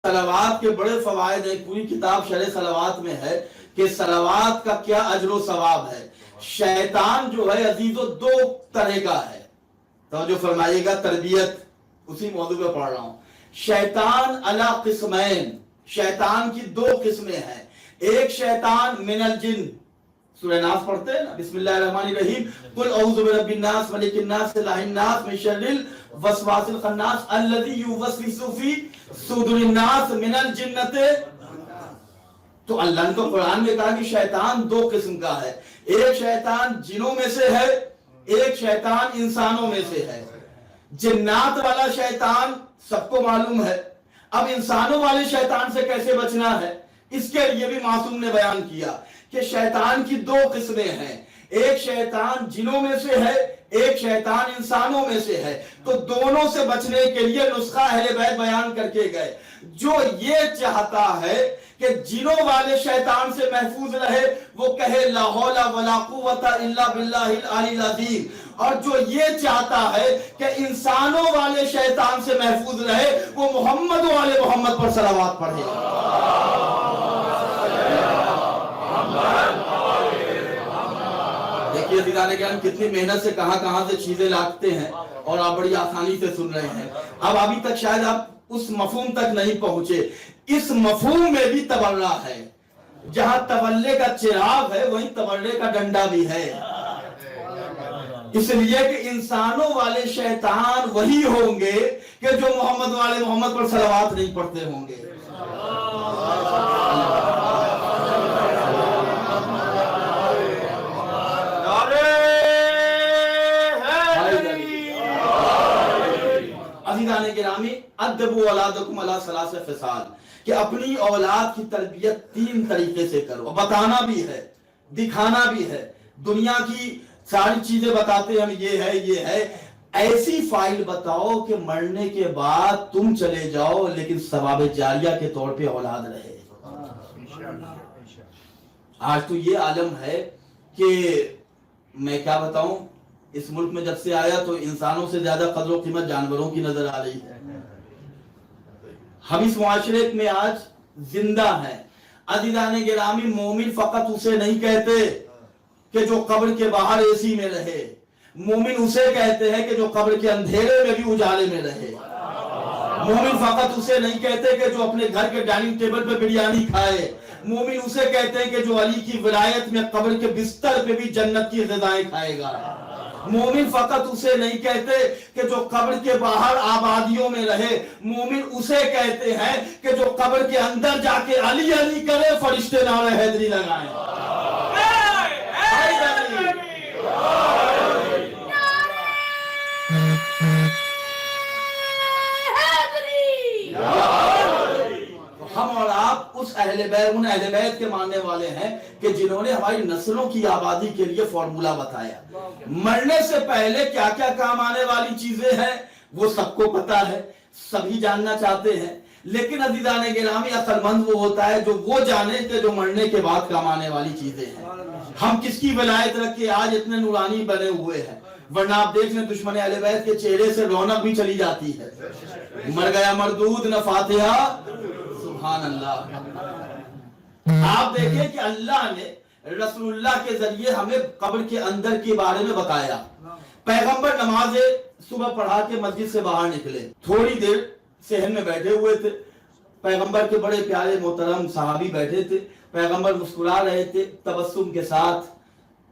सलावात के बड़े फवायद है, पूरी किताब शरह सलावात में है कि सलावात का क्या अजर व सवाब है। शैतान जो है अजीजों दो तरह का है, तो जो फरमाइएगा तरबियत, उसी मौजू पे पढ़ रहा हूं। शैतान अला किस्मैन, शैतान की दो किस्में हैं। एक शैतान मिनल जिन, सूरह नास पढ़ते हैं ना, बिस्मिल्लाहिर्रहमानिर्रहीम, कुल औज़ु बिरब्बिन नास मलिकिन नास इलाहिन नास मिन शर्रिल वसवासिल खन्नास अल्लज़ी युवस्विसु फी सुदुरिन नास मिनल जिन्नति। तो अल्लाह ने तो कुरान में कहा कि शैतान दो किस्म का है, एक शैतान जिनों में से है, एक शैतान इंसानों में से है। जिन्नात वाला शैतान सबको मालूम है, अब इंसानों वाले शैतान से कैसे बचना है, इसके लिए भी मासूम ने बयान किया कि शैतान की दो किस्में हैं, एक शैतान जिनों में से है, एक शैतान इंसानों में से है। तो दोनों से बचने के लिए नुस्खा अहले बैत बयान करके गए। जो ये चाहता है कि जिनों वाले शैतान से महफूज रहे, वो कहे ला हौला वला कुव्वता इल्ला बिल्लाहिल अलील अज़ीम। और जो ये चाहता है कि इंसानों वाले शैतान से महफूज रहे, वो मोहम्मद वाले मोहम्मद पर सलावत पढ़े। देखिए दिलाने के हम कितनी मेहनत से कहां से चीजें लाते हैं और आप बड़ी आसानी से सुन रहे हैं। अब अभी तक शायद आप उस मफहूम तक नहीं पहुंचे। इस मफहूम में भी तबर्रा है, जहां तबल्ले का चिराग है वहीं तबर्रे का डंडा भी है। इसलिए कि इंसानों वाले शैतान वही होंगे कि जो मोहम्मद वाले मोहम्मद पर सलावत नहीं पढ़ते होंगे। अज़ीज़ाने गिरामी, अदबु औलादकुम अला सलासे फिसाल, कि अपनी औलाद की तरबियत तीन तरीके से करो। बताना भी है, दिखाना भी है। दुनिया की सारी चीजें बताते हम, ये है ये है, ऐसी फाइल बताओ कि मरने के बाद तुम चले जाओ लेकिन सवाब जारिया के तौर पे औलाद रहे। आज तो ये आलम है कि मैं क्या बताऊं, इस मुल्क में जब से आया तो इंसानों से ज्यादा कदर व कीमत जानवरों की नजर आ रही है। हम इस मुआशरे में आज जिंदा हैं। अज़ीज़ाने गिरामी, मोमिन फकत उसे नहीं कहते कि जो कब्र के बाहर एसी में रहे, मोमिन उसे कहते हैं कि जो कब्र के अंधेरे में भी उजाले में रहे। मोमिन फकत उसे नहीं कहते कि जो अपने घर के डाइनिंग टेबल पे बिरयानी खाए, मोमिन उसे कहते हैं कि जो अली की विलायत में कब्र के बिस्तर पे भी जन्नत की ग़िज़ाएं खाएगा। मोमिन फकत उसे नहीं कहते कि जो कब्र के बाहर आबादियों में रहे, मोमिन उसे कहते हैं कि जो कब्र के अंदर जाके अली अली करे, फरिश्ते नारे हैदरी लगाएं। हम और आप उस उन अहले बैत के मानने वाले हैं कि जिन्होंने हमारी नस्लों की आबादी के लिए फॉर्मूला बताया। मरने से पहले क्या क्या काम आने वाली चीजें हैं वो सबको पता है, सभी जानना चाहते हैं। लेकिन अज़ीज़ाने गिरामी, अक्लमंद वो होता है जो वो जाने कि जो मरने के बाद काम आने वाली चीजें हैं। हम किसकी विलायत रख के आज इतने नूरानी बने हुए हैं, वरना आप देख लें दुश्मन अहले बैत के चेहरे से रौनक भी चली जाती है। मर गया मरदूद न फातिहा, सुभान अल्लाह। आप देखें कि अल्लाह ने रसूलुल्लाह के जरिए हमें कब्र के अंदर के बारे में बताया। पैगंबर नमाज सुबह पढ़ा के मस्जिद से बाहर निकले, थोड़ी देर सहन में बैठे हुए थे। पैगंबर के बड़े प्यारे मोहतरम सहाबी बैठे थे। पैगंबर मुस्कुरा रहे थे तबस्सुम के साथ।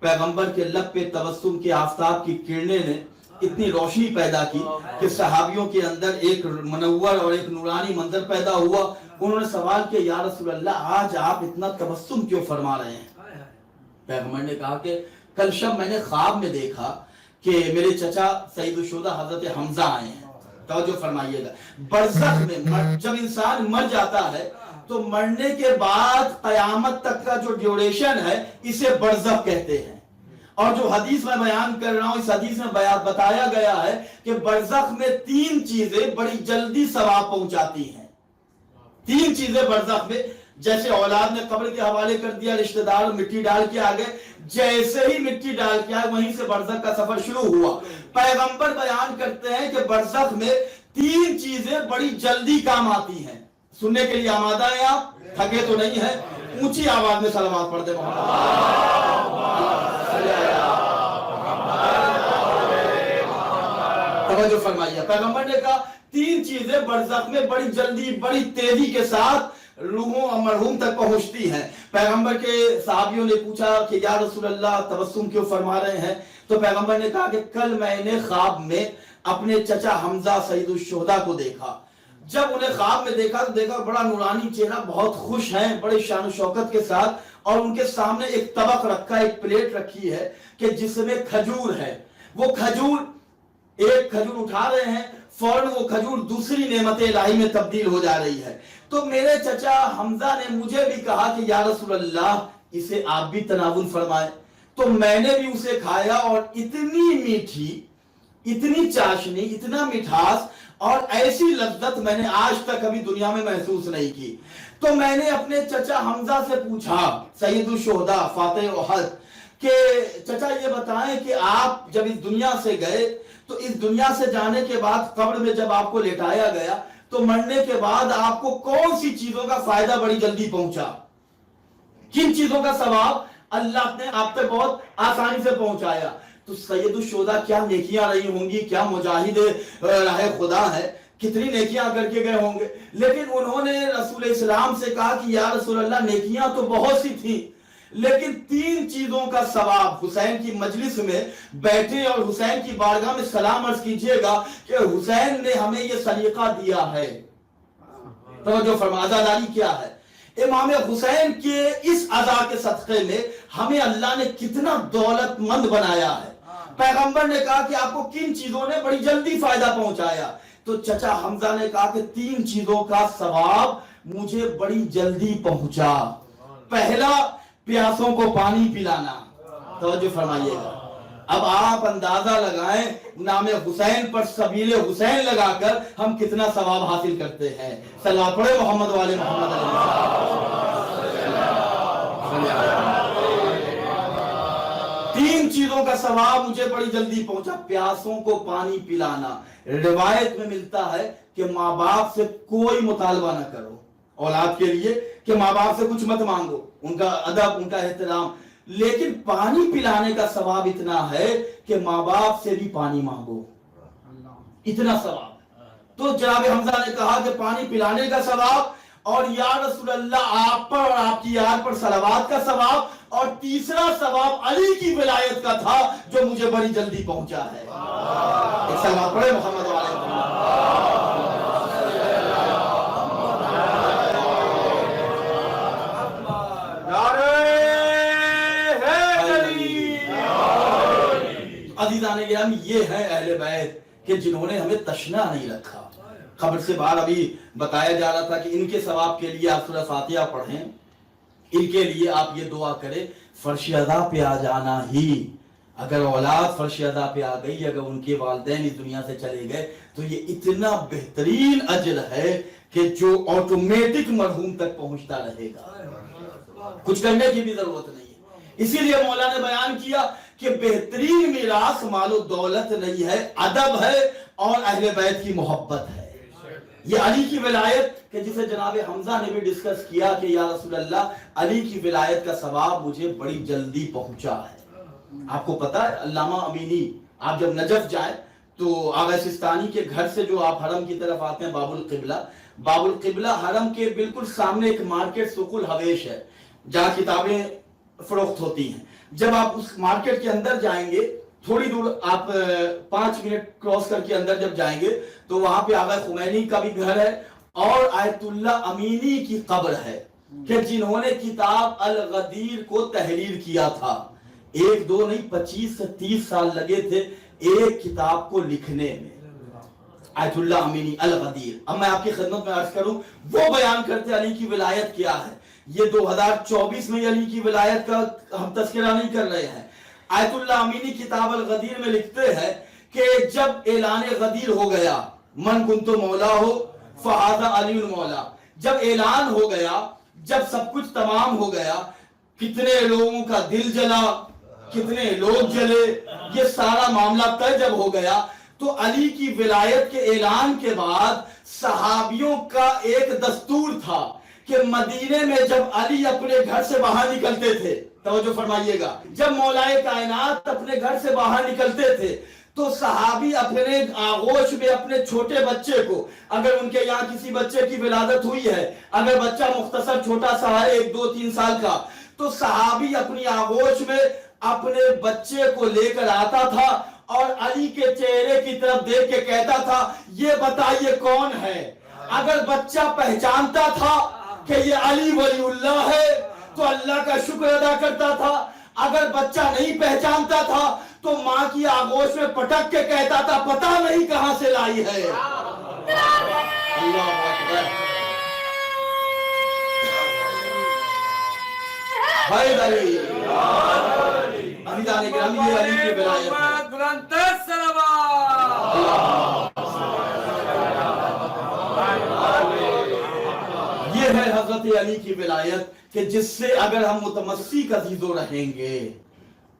पैगंबर के लब पे तबस्सुम के आफताब की किरणें ने इतनी रोशनी पैदा की कि सहाबियों के अंदर एक मुनव्वर और एक नूरानी मंजर पैदा हुआ। उन्होंने सवाल किया, या रसूल अल्लाह, आज आप इतना तबस्सुम क्यों फरमा रहे हैं? पैगंबर ने कहा कि कल शब मैंने ख्वाब में देखा कि मेरे चचा सईदुश्शुहदा हजरत हमजा आए हैं। तवज्जो फरमाइएगा, बरज़ख में जब इंसान मर जाता है तो मरने के बाद कयामत तक का जो ड्यूरेशन है इसे बरज़ख कहते हैं। और जो हदीस में बयान कर रहा हूं, इस हदीस में बताया गया है कि बरज़ख में तीन चीजें बड़ी जल्दी सवाब पहुंचाती हैं। तीन चीजें बरज़ख में, जैसे औलाद ने कब्र के हवाले कर दिया, रिश्तेदार मिट्टी डाल के आ गए, जैसे ही मिट्टी डाल के आए वहीं से बरज़ख का सफर शुरू हुआ। पैगंबर बयान करते हैं कि बरज़ख में तीन चीजें बड़ी जल्दी काम आती हैं। सुनने के लिए आमादा हैं आप, थके तो नहीं है? ऊंची आवाज में सलावत पढ़ दे तवज्जो फरमाइए। पैगंबर ने कहा 3 चीजें बरज़ख में बड़ी जल्दी बड़ी तेजी के साथ रूहों मरहूम तक पहुंचती हैं। पैगंबर के साहबियों ने पूछा कि या रसूल अल्लाह तबस्सुम क्यों फरमा रहे हैं? तो पैगंबर ने कहा कि कल मैंने ख्वाब में अपने चचा हमजा सईदुल शुहदा को देखा। जब उन्हें ख्वाब में देखा तो देखा बड़ा नूरानी चेहरा, बहुत खुश हैं, बड़े शान शौकत के साथ, और उनके सामने एक तबक रखा, एक प्लेट रखी है कि जिसमें खजूर है। वो खजूर, एक खजूर उठा रहे हैं, फौरन वो खजूर दूसरी नेमत इलाही में तब्दील हो जा रही है। तो मेरे चचा हमजा ने मुझे भी कहा कि या रसूल अल्लाह इसे आप भी तनावुल फरमाएं। तो मैंने भी उसे खाया और इतनी मीठी, इतनी चाशनी, इतना मिठास और ऐसी लज्जत मैंने आज तक कभी दुनिया में महसूस नहीं की। तो मैंने अपने चचा हमजा से पूछा, सईदुल शुहदा फातिह उहद, कि चचा ये बताएं कि आप जब इस दुनिया से गए तो इस दुनिया से जाने के बाद कब्र में जब आपको लेटाया गया तो मरने के बाद आपको कौन सी चीजों का फायदा बड़ी जल्दी पहुंचा? किन चीजों का सवाब अल्लाह ने आप तक बहुत आसानी से पहुंचाया? तो सैयदुल शुहदा क्या नेकियां रही होंगी, क्या मुजाहिद राह खुदा है, कितनी नेकियां करके गए होंगे। लेकिन उन्होंने रसूल इस्लाम से कहा कि या रसूल अल्लाह नेकियां तो बहुत सी थी, लेकिन 3 चीजों का सवाब, हुसैन की मजलिस में बैठे और हुसैन की बारगाह में सलाम अर्ज कीजिएगा कि हुसैन ने हमें यह सलीका दिया है। तो जो फरमादारी क्या है? इमाम हुसैन के इस अदा के सदक़े में हमें अल्लाह ने कितना दौलतमंद बनाया है। पैगंबर ने कहा कि आपको किन चीजों ने बड़ी जल्दी फायदा पहुंचाया? तो चचा हमजा ने कहा कि 3 चीजों का सवाब मुझे बड़ी जल्दी पहुंचा। पहला, प्यासों को पानी पिलाना। तवज्जो फरमाइएगा। अब आप अंदाजा लगाएं, नाम हुसैन पर सबील हुसैन लगाकर हम कितना सवाब हासिल करते हैं। सल्लल्लाहु पढ़े मोहम्मद वाले मोहम्मद। 3 चीजों का सवाब मुझे बड़ी जल्दी पहुंचा। प्यासों को पानी पिलाना। रिवायत में मिलता है कि माँ बाप से कोई मुतालबा ना करो औलाद के लिए, कि माँ बाप से कुछ मत मांगो, उनका अदब, उनका एहतराम, लेकिन पानी पिलाने का सवाब इतना है कि माँ बाप से भी पानी मांगो, इतना सवाब। तो जनाब हमजा ने कहा कि पानी पिलाने का सवाब, और या रसूल अल्लाह आप पर और आपकी यार पर सलावत का सवाब, और तीसरा सवाब अली की विलायत का था जो मुझे बड़ी जल्दी पहुंचा है। एक सलावत पढ़े मोहम्मद वाले अजीज़ान गिरामी। ये है अहले बैत कि जिन्होंने हमें तशना नहीं रखा। खबर से बाहर अभी बताया जा रहा था कि इनके सवाब के लिए आप सूरह फातिहा पढ़ें, इनके लिए आप ये दुआ करें, फर्श अदा पे आ जाना ही। अगर औलाद फर्श अदा पे आ गई, अगर उनके वालिदैन इस दुनिया से चले गए, तो ये इतना बेहतरीन अजर है कि जो ऑटोमेटिक मरहूम तक पहुंचता रहेगा, कुछ करने की भी जरूरत नहीं है। इसीलिए मौला ने बयान किया कि बेहतरीन मिरास मालो दौलत नहीं है, अदब है और अहले बैत की मोहब्बत है। ये अली की विलायत कि जिसे जनाब हमजा ने भी डिस्कस किया कि या रसूल अल्लाह अली की विलायत का सवाब मुझे बड़ी जल्दी पहुंचा है। आपको पता है अल्लामा अमीनी, आप जब नजफ जाए तो आगा सिस्तानी के घर से जो आप हरम की तरफ आते हैं, बाबुल किबला हरम के बिल्कुल सामने एक मार्केट सुकुल हवेश है जहाँ किताबें फरोख्त होती हैं। जब आप उस मार्केट के अंदर जाएंगे, थोड़ी दूर आप 5 मिनट क्रॉस करके अंदर जब जाएंगे तो वहां पे आगा खुमैनी का भी घर है और आयतुल्ला अमीनी की कब्र है कि जिन्होंने किताब अल गदीर को तहरीर किया था। 1 2 नहीं 25 से 30 साल लगे थे एक किताब को लिखने में। आयतुल्ला अमीनी अल गदीर। अब मैं आपकी खिदमत में अर्ज करूं, वो बयान करते अली की विलायत क्या है। ये 2024 में अली की विलायत का हम तस्करा नहीं कर रहे हैं। आयतुल्ला अमीनी किताब अल गदीर में लिखते हैं कि जब ऐलान गदीर हो गया, मन कुंतो मौला हो फहाजा अली मौला, जब ऐलान हो गया, जब सब कुछ तमाम हो गया, कितने लोगों का दिल जला, कितने लोग जले, ये सारा मामला तय जब हो गया, तो अली की विलायत के ऐलान के बाद صحابیوں کا ایک دستور تھا کہ مدینے میں جب علی اپنے گھر سے باہر نکلتے تھے، توجہ فرمائیے گا، جب مولائے کائنات اپنے گھر سے باہر نکلتے تھے تو صحابی اپنے آغوش میں اپنے چھوٹے بچے کو، اگر ان کے یہاں کسی بچے کی ولادت ہوئی ہے، اگر بچہ مختصر چھوٹا سا ہے 1 2 3 سال کا، تو صحابی اپنی آغوش میں اپنے بچے کو لے کر آتا تھا اور علی کے چہرے کی طرف دیکھ کے کہتا تھا یہ بتائیے کون ہے۔ اگر بچہ پہچانتا تھا کہ یہ علی ولی اللہ ہے تو اللہ کا شکر ادا کرتا تھا، اگر بچہ نہیں پہچانتا تھا تو ماں کی آغوش میں پٹک کے کہتا تھا پتہ نہیں کہاں سے لائی ہے۔ اللہ اکبر۔ حیدری عزیزان گرامی، یہ علی کی ولایت ہے۔ یہ ہے حضرت علی کی ولایت کہ جس سے اگر ہم متمسک عزیزوں رہیں گے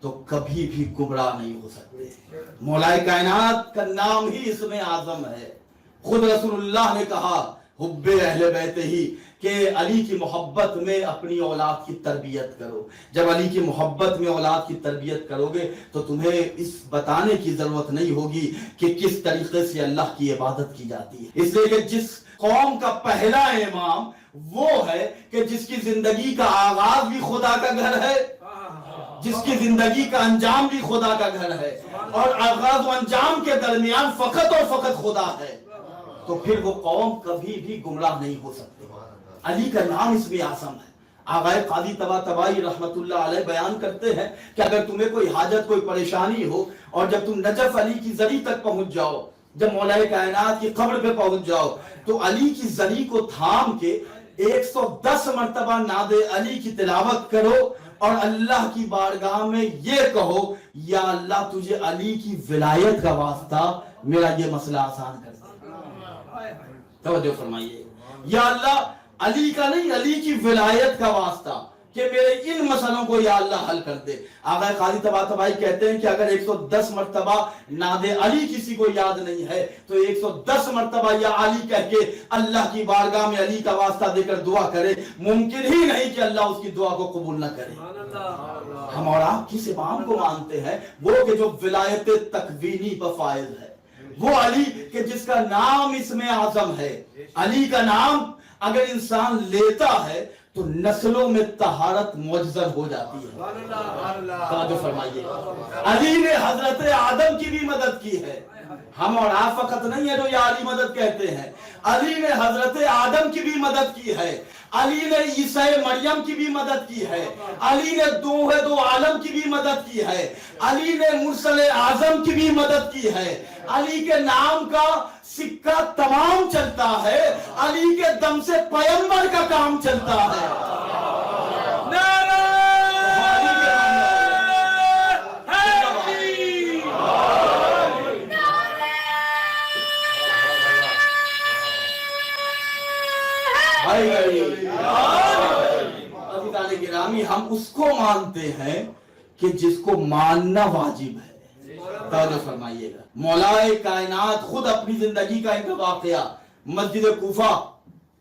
تو کبھی بھی گمراہ نہیں ہو سکتے۔ مولا کائنات کا نام ہی اس میں اعظم ہے۔ خود رسول اللہ نے کہا حب اہل بیت ہی کہ علی کی محبت میں اپنی اولاد کی تربیت کرو۔ جب علی کی محبت میں اولاد کی تربیت کرو گے تو تمہیں اس بتانے کی ضرورت نہیں ہوگی کہ کس طریقے سے اللہ کی عبادت کی جاتی ہے۔ اس لیے کہ جس قوم کا پہلا امام وہ ہے کہ جس کی زندگی کا آغاز بھی خدا کا گھر ہے، جس کی زندگی کا انجام بھی خدا کا گھر ہے، اور آغاز و انجام کے درمیان فقط اور فقط خدا ہے، تو پھر وہ قوم کبھی بھی گمراہ نہیں ہو سکتی۔ علی کا نام اس میں اعظم ہے۔ آغائے قاضی طباطبائی رحمت اللہ علیہ بیان کرتے ہیں کہ اگر تمہیں کوئی حاجت کوئی پریشانی ہو اور جب تم نجف علی کی زری تک پہنچ جاؤ، جب مولا کائنات کی قبر پہ پہنچ جاؤ تو علی کی زری کو تھام کے 110 مرتبہ نعت علی کی تلاوت کرو اور اللہ کی بارگاہ میں یہ کہو یا اللہ تجھے علی کی ولایت کا واسطہ میرا یہ مسئلہ آسان کر دے۔ توجہ فرمائیے، یا اللہ علی کا نہیں، علی کی ولایت کا واسطہ کہ میرے ان مسئلوں کو یا اللہ حل کر دے۔ آقا قاضی طباطبائی کہتے ہیں کہ اگر 110 مرتبہ نعت علی کسی کو یاد نہیں ہے تو 110 مرتبہ یا علی کہہ کے اللہ کی بارگاہ میں علی کا واسطہ دے کر دعا کرے، ممکن ہی نہیں کہ اللہ اس کی دعا کو قبول نہ کرے۔ ہم اور آپ کس امام کو مانتے ہیں؟ وہ کہ جو ولایت تکوینی پر فائز ہے، وہ علی کہ جس کا نام اس میں اعظم ہے۔ علی کا نام اگر انسان لیتا ہے تو نسلوں میں طہارت معجزہ ہو جاتی ہے۔ توجہ فرمائیے، علی نے حضرت آدم کی بھی مدد کی ہے۔ ہم اور آپ فقط نہیں ہے جو یا علی مدد کہتے ہیں، علی نے حضرت آدم کی بھی مدد کی ہے، علی نے عیسیٰ مریم کی بھی مدد کی ہے، علی نے دو عالم کی بھی مدد کی ہے، علی نے مرسل اعظم کی بھی مدد کی ہے۔ علی کے نام کا سکہ تمام چلتا ہے، علی کے دم سے پیغمبر کا کام چلتا ہے۔ گرامی، ہم اس کو مانتے ہیں کہ جس کو ماننا واجب ہے۔ توجہ فرمائیے گا، مولا کائنات خود اپنی زندگی کا ایک واقعہ، مسجد کوفہ،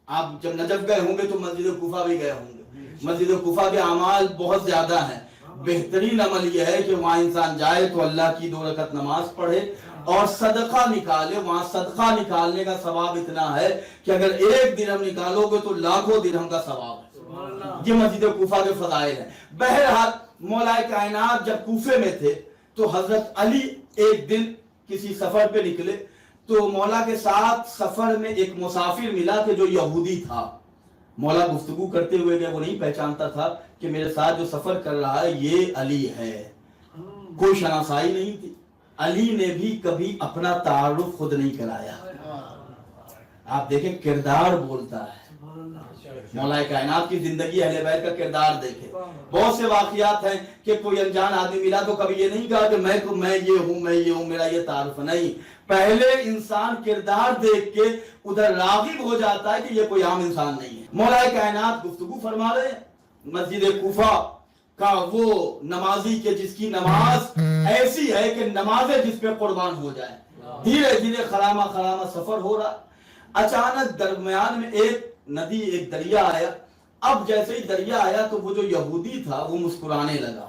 آپ جب نجف گئے ہوں گے تو مسجد کوفہ بھی گئے ہوں گے۔ مسجد کوفہ کے اعمال بہت زیادہ ہیں، بہترین عمل یہ ہے کہ وہاں انسان جائے تو اللہ کی 2 رکعت نماز پڑھے اور صدقہ نکالے۔ وہاں صدقہ نکالنے کا ثواب اتنا ہے کہ اگر 1 درہم نکالو گے تو لاکھوں درہم کا ثواب ہے۔ یہ مسجد کوفہ کے فضائل ہیں۔ بہرحال مولا کائنات جب کوفے میں تھے تو حضرت علی ایک دن کسی سفر پہ نکلے تو مولا کے ساتھ سفر میں ایک مسافر ملا کہ جو یہودی تھا۔ مولا گفتگو کرتے ہوئے کہ وہ نہیں پہچانتا تھا کہ میرے ساتھ جو سفر کر رہا ہے یہ علی ہے، کوئی شناسائی نہیں تھی۔ علی نے بھی کبھی اپنا تعارف خود نہیں کرایا۔ آپ دیکھیں کردار بولتا ہے۔ مولا کائنات کی زندگی اہل بیت کا کردار دیکھیں، بہت سے واقعات ہیں کہ کوئی انجان آدمی ملا تو کبھی یہ نہیں کہا کہ میں یہ ہوں میرا یہ تعارف نہیں۔ پہلے انسان کردار دیکھ کے ادھر راغب ہو جاتا ہے کہ یہ کوئی عام انسان نہیں ہے۔ مولا کائنات گفتگو فرما رہے ہیں، مسجد کوفہ کا وہ نمازی کہ جس کی نماز ایسی ہے کہ نماز جس پہ قربان ہو جائے۔ دھیرے دھیرے خرامہ سفر ہو رہا۔ اچانک درمیان میں ایک ندی، ایک دریا آیا. اب جیسے ہی دریا آیا تو وہ جو یہودی تھا وہ مسکرانے لگا.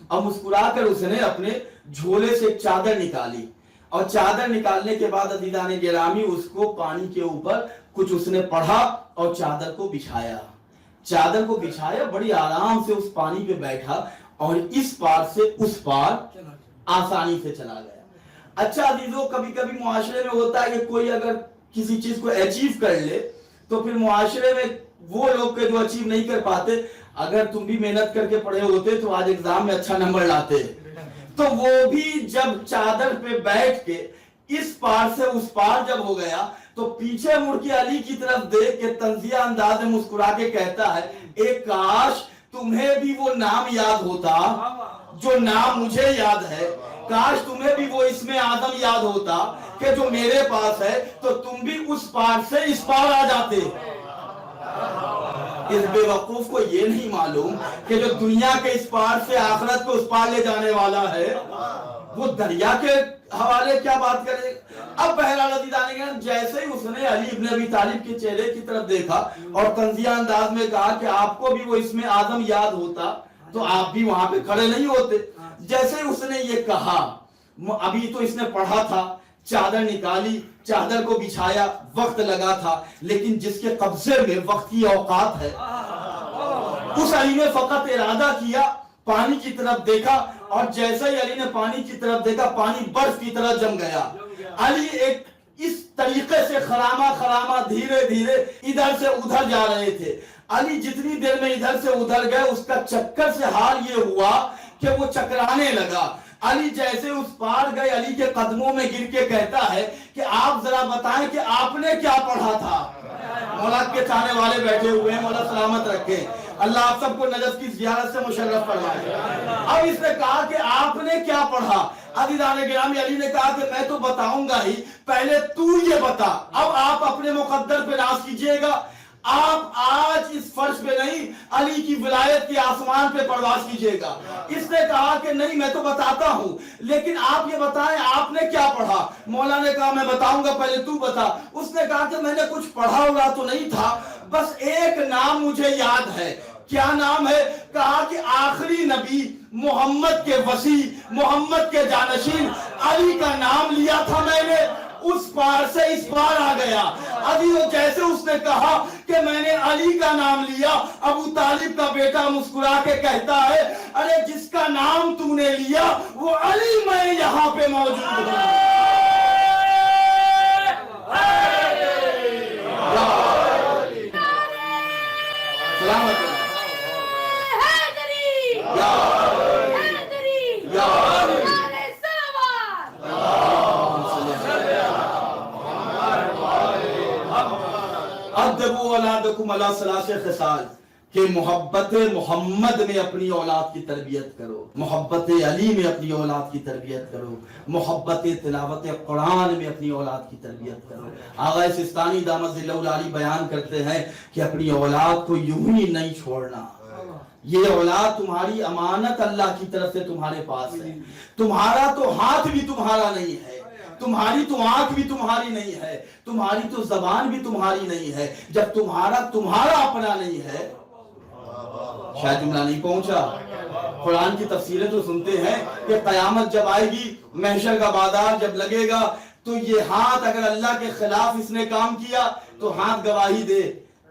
اب مسکرا کر اس نے اپنے جھولے سے ایک چادر نکالی، اور چادر نکالنے کے بعد عزیزان گرامی اس کو پانی کے اوپر کچھ اس نے پڑھا اور چادر کو بچھایا. چادر کو بچھایا، بڑی آرام سے اس پانی پہ بیٹھا اور اس پار سے اس پار آسانی سے چلا گیا. اچھا عزیزوں، کبھی کبھی معاشرے میں ہوتا ہے کہ کوئی اگر کسی چیز کو اچیو کر لے تو پھر معاشرے میں وہ لوگ کے جو اچیو نہیں کر پاتے، اگر تم بھی محنت کر کے پڑھے ہوتے تو آج ایگزام میں اچھا نمبر لاتے. تو وہ بھی جب چادر پہ بیٹھ کے اس پار سے اس پار جب ہو گیا تو پیچھے مڑ کے علی کی طرف دیکھ کے طنزیہ انداز میں مسکرا کے کہتا ہے، ایک کاش تمہیں بھی وہ نام یاد ہوتا جو نام مجھے یاد ہے، کاش تمہیں بھی وہ اسم اعظم یاد ہوتا کہ جو میرے پاس ہے، تو تم بھی اس پار سے اس پار آ جاتے. اس بے وقوف کو یہ نہیں معلوم کہ جو دنیا کے اس پار سے آخرت کو اس پار لے جانے والا ہے وہ دریا کے حوالے کیا بات کرے. اب بہرحال عزیزان جیسے ہی اس نے علی ابن ابی طالب کے چہرے کی طرف دیکھا اور طنزیہ انداز میں کہا کہ آپ کو بھی وہ اسم اعظم یاد ہوتا تو آپ بھی وہاں پہ کھڑے نہیں ہوتے. جیسے اس نے یہ کہا، ابھی تو اس نے پڑھا تھا، چادر نکالی، چادر کو بچھایا، وقت لگا تھا، لیکن جس کے قبضے میں وقت کی اوقات ہے اس علی نے فقط ارادہ کیا، پانی کی طرف دیکھا، اور جیسے ہی علی نے پانی کی طرف دیکھا پانی برف کی طرح جم گیا. علی ایک اس طریقے سے خرامہ دھیرے دھیرے ادھر سے ادھر جا رہے تھے. علی جتنی دیر میں ادھر سے ادھر گئے اس کا چکر سے حال یہ ہوا کہ وہ چکرانے لگا. علی جیسے اس پار گئے علی کے قدموں میں گر کے کہتا ہے کہ آپ ذرا بتائیں کہ آپ نے کیا پڑھا تھا. مولا کے چاہنے والے بیٹھے ہوئے ہیں، مولا سلامت رکھے، اللہ آپ سب کو نجف کی زیارت سے مشرف فرمائے. اب اس نے کہا کہ آپ نے کیا پڑھا. عزیزان گرامی علی نے کہا کہ میں تو بتاؤں گا ہی، پہلے تو یہ بتا. اب آپ اپنے مقدر پہ ناز کیجئے گا، آپ آج اس فرش پہ نہیں علی کی ولایت کے آسمان پہ پرواز کیجئے گا. اس نے کہا کہ نہیں میں تو بتاتا ہوں، لیکن آپ یہ بتائیں آپ نے کیا پڑھا. مولا نے کہا میں بتاؤں گا، پہلے تو بتا. اس نے کہا کہ میں نے کچھ پڑھا ہوگا تو نہیں تھا، بس ایک نام مجھے یاد ہے. کیا نام ہے؟ کہا کہ آخری نبی محمد کے وصی، محمد کے جانشین علی کا نام لیا تھا میں نے، اس پار سے اس پار آ گیا. ابھی وہ جیسے اس نے کہا کہ میں نے علی کا نام لیا، ابو طالب کا بیٹا مسکرا کے کہتا ہے، ارے جس کا نام تو نے لیا وہ علی میں یہاں پہ موجود ہوں. سلامت ادبوا اولادکم علی ثلاث خصال، کہ محبت محمد میں اپنی اولاد کی تربیت کرو، محبت علی میں اپنی اولاد کی تربیت کرو، محبت تلاوت قرآن میں اپنی اولاد کی تربیت کرو. آغا سستانی دامت ظلہ العالی بیان کرتے ہیں کہ اپنی اولاد کو یوں ہی نہیں چھوڑنا. یہ اولاد تمہاری امانت اللہ کی طرف سے تمہارے پاس ہے. تمہارا تو ہاتھ بھی تمہارا نہیں ہے، تمہاری تو آنکھ بھی تمہاری نہیں ہے، تمہاری تو زبان بھی تمہاری نہیں ہے. جب تمہارا اپنا نہیں ہے، شاید جملہ نہیں پہنچا. قرآن کی تفسیریں تو سنتے ہیں کہ قیامت جب آئے گی، محشر کا بازار جب لگے گا تو یہ ہاتھ اگر اللہ کے خلاف اس نے کام کیا تو ہاتھ گواہی دے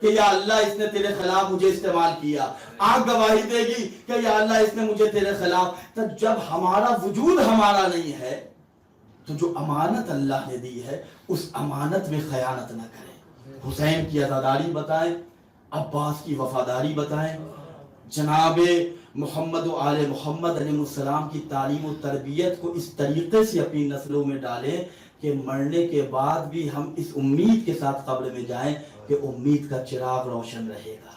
کہ یا اللہ اس نے تیرے خلاف مجھے استعمال کیا. آنکھ گواہی دے گی کہ یا اللہ اس نے مجھے تیرے خلاف. تو جب ہمارا وجود ہمارا نہیں ہے تو جو امانت اللہ نے دی ہے اس امانت میں خیانت نہ کریں. حسین کی عزاداری بتائیں، عباس کی وفاداری بتائیں، جناب محمد و آل محمد علیہ السلام کی تعلیم و تربیت کو اس طریقے سے اپنی نسلوں میں ڈالیں کہ مرنے کے بعد بھی ہم اس امید کے ساتھ قبر میں جائیں کہ امید کا چراغ روشن رہے گا.